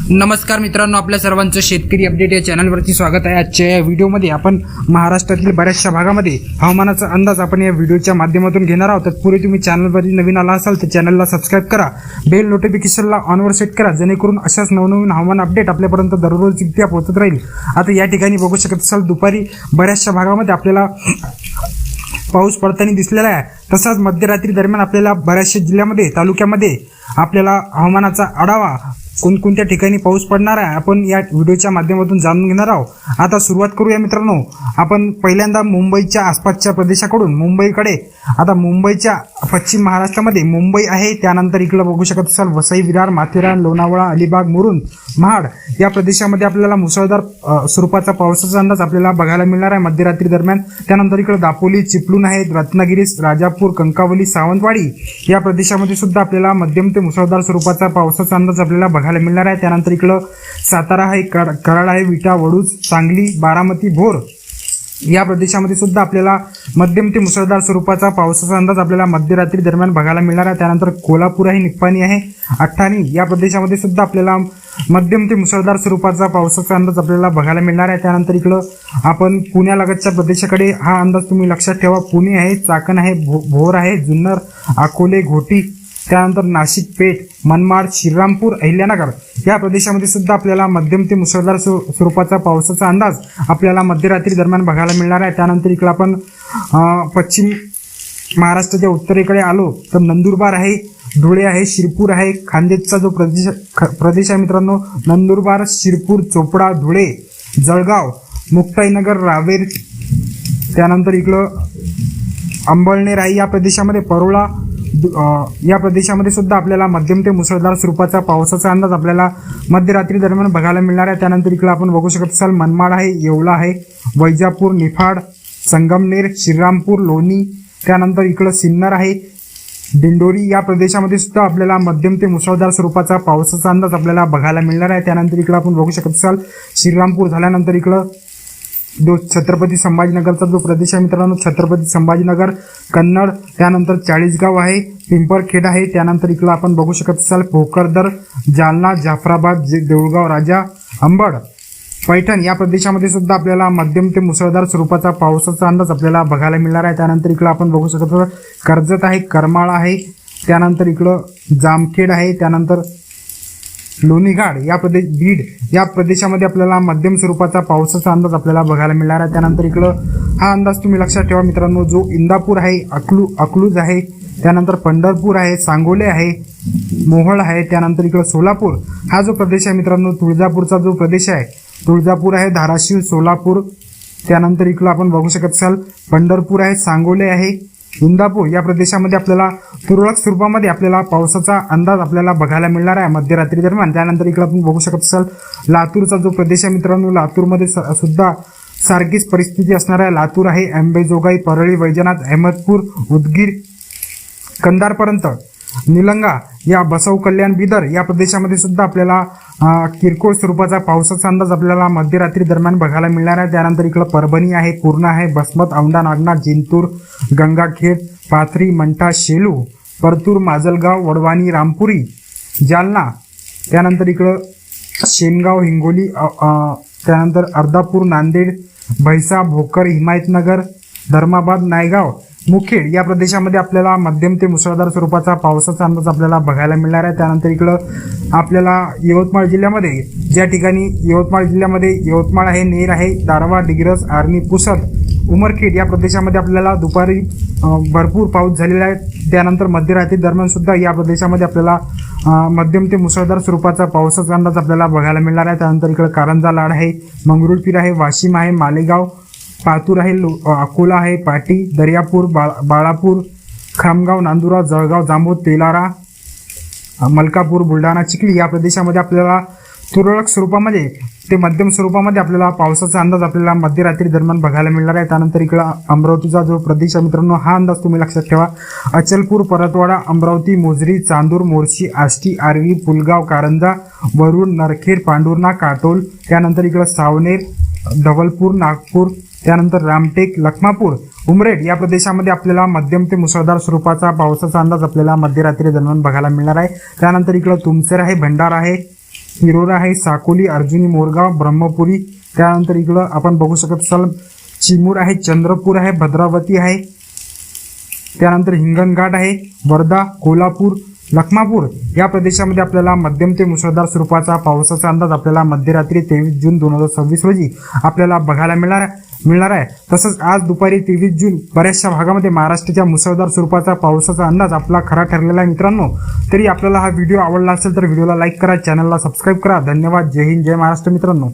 नमस्कार मित्रांनो, आपल्या सर्वांचं शेतकरी अपडेट या चॅनलवरती स्वागत आहे। आजच्या या व्हिडिओमध्ये आपण महाराष्ट्रातील बऱ्याचशा भागामध्ये हवामानाचा अंदाज आपण या व्हिडिओच्या माध्यमातून घेणार आहोत। तत्पूर्वी तुम्ही चॅनलवरती नवीन आला असाल तर चॅनलला सबस्क्राइब करा, बेल नोटिफिकेशनला ऑनवर सेट करा, जेणेकरून अशाच नवनवीन हवामान अपडेट आपल्यापर्यंत दररोज इतक्या पोहोचत राहील। आता या ठिकाणी बघू शकत असाल दुपारी बऱ्याचशा भागामध्ये आपल्याला पाऊस पडताना दिसलेला आहे। तसाच मध्यरात्री दरम्यान आपल्याला बऱ्याचशा जिल्ह्यामध्ये तालुक्यामध्ये आपल्याला हवामानाचा आढावा कोणकोणत्या ठिकाणी पाऊस पडणार आहे आपण या व्हिडिओच्या माध्यमातून जाणून घेणार आहोत। आता सुरुवात करूया मित्रांनो, आपण पहिल्यांदा मुंबईच्या आसपासच्या प्रदेशाकडून मुंबईकडे। आता मुंबईच्या पश्चिम महाराष्ट्रामध्ये मुंबई आहे, त्यानंतर इकडे बघू शकत असाल वसई, विरार, माथेरान, लोणावळा, अलिबाग, मुरुड, महाड या प्रदेशामध्ये आपल्याला मुसळधार स्वरूपाचा पावसाचा अंदाज आपल्याला बघायला मिळणार आहे मध्यरात्री दरम्यान। त्यानंतर इकडे दापोली, चिपळूण आहे, रत्नागिरी, राजापूर, कंकावली, सावंतवाडी या प्रदेशामध्ये सुद्धा आपल्याला मध्यम ते मुसळधार स्वरूपाचा पावसाचा अंदाज आपल्याला बघायला मिळणार आहे। त्यानंतर इकडे सातारा आहे, कराड आहे, विटा, वडूज, सांगली, बारामती, भोर या प्रदेशामध्ये सुद्धा आपल्याला मध्यम ते मुसळधार स्वरूपाचा पावसाचा अंदाज आपल्याला मध्यरात्री दरम्यान बघायला मिळणार आहे। त्यानंतर कोल्हापूर आहे, निप्पाणी आहे, अठ्ठाणी या प्रदेशामध्ये सुद्धा आपल्याला मध्यम ते मुसळधार स्वरूपाचा पावसाचा अंदाज आपल्याला बघायला मिळणार आहे। त्यानंतर इकडं आपण पुण्यालगतच्या प्रदेशाकडे हा अंदाज तुम्ही लक्षात ठेवा। पुणे आहे, चाकण आहे, भोर आहे, जुन्नर, अकोले, घोटी, त्यानंतर नाशिक, पेठ, मनमाड, श्रीरामपूर, अहिल्यानगर या प्रदेशामध्ये सुद्धा आपल्याला मध्यम ते मुसळधार स्वरूपाचा पावसाचा अंदाज आपल्याला मध्यरात्री दरम्यान बघायला मिळणार आहे। त्यानंतर इकडे आपण पश्चिम महाराष्ट्राच्या उत्तरेकडे आलो तर नंदुरबार आहे, धुळे आहे, शिरपूर आहे, खान्देशचा जो प्रदेश आहे मित्रांनो, नंदुरबार, शिरपूर, चोपडा, धुळे, जळगाव, मुक्ताईनगर, रावेर, त्यानंतर इकडं अंबळनेर आहे या प्रदेशामध्ये, परोळा या प्रदेशामध्ये सुद्धा आपल्याला मध्यम ते मुसळधार स्वरूपाचा पावसाचा अंदाज आपल्याला मध्यरात्री दरम्यान बघायला मिळणार आहे। त्यानंतर इकडे आपण बघू शकत असाल मनमाड आहे, येवला आहे, वैजापूर, निफाड, संगमनेर, श्रीरामपूर, लोणी, त्यानंतर इकडे सिन्नर आहे, दिंडोरी या प्रदेशामध्ये सुद्धा आपल्याला मध्यम ते मुसळधार स्वरूपाचा पावसाचा अंदाज आपल्याला बघायला मिळणार आहे। त्यानंतर इकडे आपण बघू शकत असाल श्रीरामपूर झाल्यानंतर इकडं जो छत्रपती संभाजीनगरचा जो प्रदेश आहे मित्रांनो, छत्रपती संभाजीनगर, कन्नड, त्यानंतर चाळीसगाव आहे, पिंपरखेड आहे, त्यानंतर इकडे आपण बघू शकत असाल भोकरदर, जालना, जाफराबाद, देऊळगाव राजा, अंबड, पैठण या प्रदेशामध्ये सुद्धा आपल्याला मध्यम ते मुसळधार स्वरूपाचा पावसाचा अंदाज आपल्याला बघायला मिळणार आहे। त्यानंतर इकडे आपण बघू शकत असाल कर्जत आहे, करमाळ आहे, त्यानंतर इकडं जामखेड आहे, त्यानंतर लोणीघाट या बीड या प्रदेशामध्ये आपल्याला मध्यम स्वरूपाचा पावसाचा अंदाज आपल्याला बघायला मिळणार आहे। त्यानंतर इकडं हा अंदाज तुम्ही लक्षात ठेवा मित्रांनो, जो इंदापूर आहे, अकलूज आहे, त्यानंतर पंढरपूर आहे, सांगोले आहे, मोहोळ आहे, त्यानंतर इकडं सोलापूर हा जो प्रदेश आहे मित्रांनो, तुळजापूरचा जो प्रदेश आहे, तुळजापूर आहे, धाराशिव, सोलापूर, त्यानंतर इकडं आपण बघू शकत असाल पंढरपूर आहे, सांगोले आहे, इंदापूर या प्रदेशामध्ये आपल्याला तुरळक स्वरूपामध्ये आपल्याला पावसाचा अंदाज आपल्याला बघायला मिळणार आहे मध्यरात्री दरम्यान। त्यानंतर इकडे आपण बघू शकत असाल लातूरचा जो प्रदेश आहे मित्रांनो, लातूरमध्ये सुद्धा सारखीच परिस्थिती असणार आहे। लातूर आहे, अंबेजोगाई, परळी, वैजनाथ, अहमदपूर, उदगीर, कंधारपर्यंत, निलंगा या बसव कल्याण, बिदर या प्रदेशामध्ये सुद्धा आपल्याला किरकोळ स्वरूपाचा पावसाचा अंदाज आपल्याला मध्यरात्री दरम्यान बघायला मिळणार आहे। त्यानंतर इकडे परभणी आहे, पूर्णा आहे, बसमत, औंढा नागनाथ, जिंतूर, गंगाखेड, पाथरी, मंठा, शेलू, परतूर, माजलगाव, वडवाणी, रामपुरी, जालना, त्यानंतर इकडं शेनगाव, हिंगोली, त्यानंतर अर्धापूर, नांदेड, भैसा, भोकर, हिमायतनगर, धर्माबाद, नायगाव, मुखेड या प्रदेशामध्ये आपल्याला मध्यम ते मुसळधार स्वरूपाचा पावसाचा अंदाज आपल्याला बघायला मिळणार आहे। त्यानंतर इकडं आपल्याला यवतमाळ जिल्ह्यामध्ये ज्या ठिकाणी यवतमाळ आहे, नेर आहे, दारवा, डिग्रस, आर्णी, पुसद, उमरखेड या प्रदेशामध्ये आपल्याला दुपारी भरपूर पाऊस झालेला आहे। त्यानंतर मध्यरात्री दरम्यान सुद्धा या प्रदेशामध्ये आपल्याला मध्यम ते मुसळधार स्वरूपाचा पावसाचा अंदाज आपल्याला बघायला मिळणार आहे। त्यानंतर इकडे कारंजा, लाड आहे, मंगरुळपीर आहे, वाशिम आहे, मालेगाव, पातूर आहे, अकोला आहे, पाटी, दर्यापूर, बाळापूर, खामगाव, नांदुरा, जळगाव, जांभूळ, तेलारा, मलकापूर, बुलढाणा, चिखली या प्रदेशामध्ये आपल्याला तुरळक स्वरूपामध्ये ते मध्यम स्वरूपामध्ये आपल्याला पावसाचा अंदाज आपल्याला मध्यरात्री दरम्यान बघायला मिळणार आहे। त्यानंतर इकडे अमरावतीचा जो प्रदेश आहे मित्रांनो, हा अंदाज तुम्ही लक्षात ठेवा। अचलपूर, परतवाडा, अमरावती, मोझरी, चांदूर, मोर्शी, आष्टी, आर्वी, पुलगाव, कारंजा, वरुड, नरखेड, पांढुर्णा, काटोल, त्यानंतर इकडे सावनेर, धवलपूर, नागपूर, त्यानंतर रामटेक, लखमापूर, उमरेड या प्रदेशामध्ये आपल्याला मध्यम ते मुसळधार स्वरूपाचा पावसाचा अंदाज आपल्याला मध्यरात्री दरम्यान बघायला मिळणार आहे। त्यानंतर इकडे तुमसर आहे, भंडारा आहे, हिरोरा आहे, साकोली, अर्जुनी, मोरगाव, ब्रह्मपुरी. त्यानंतर इकडं आपण बघू शकत असाल चिमूर आहे, चंद्रपूर आहे, भद्रावती आहे. त्यानंतर हिंगणघाट आहे, वर्धा, कोल्हापूर, लखमापूर या प्रदेशामध्ये आपल्याला मध्यम ते मुसळधार स्वरूपाचा पावसाचा अंदाज आपल्याला मध्यरात्री 23 जून 2026 रोजी आपल्याला बघायला मिळणार आहे. तसंच आज दुपारी 23 जून बऱ्याचशा भागामध्ये महाराष्ट्राच्या मुसळधार स्वरूपाचा पावसाचा अंदाज आपला खरा ठरलेला आहे. मित्रांनो, तरी आपल्याला हा व्हिडिओ आवडला असेल तर व्हिडिओला लाईक करा, चॅनलला सबस्क्राईब करा. धन्यवाद. जय हिंद, जय महाराष्ट्र मित्रांनो.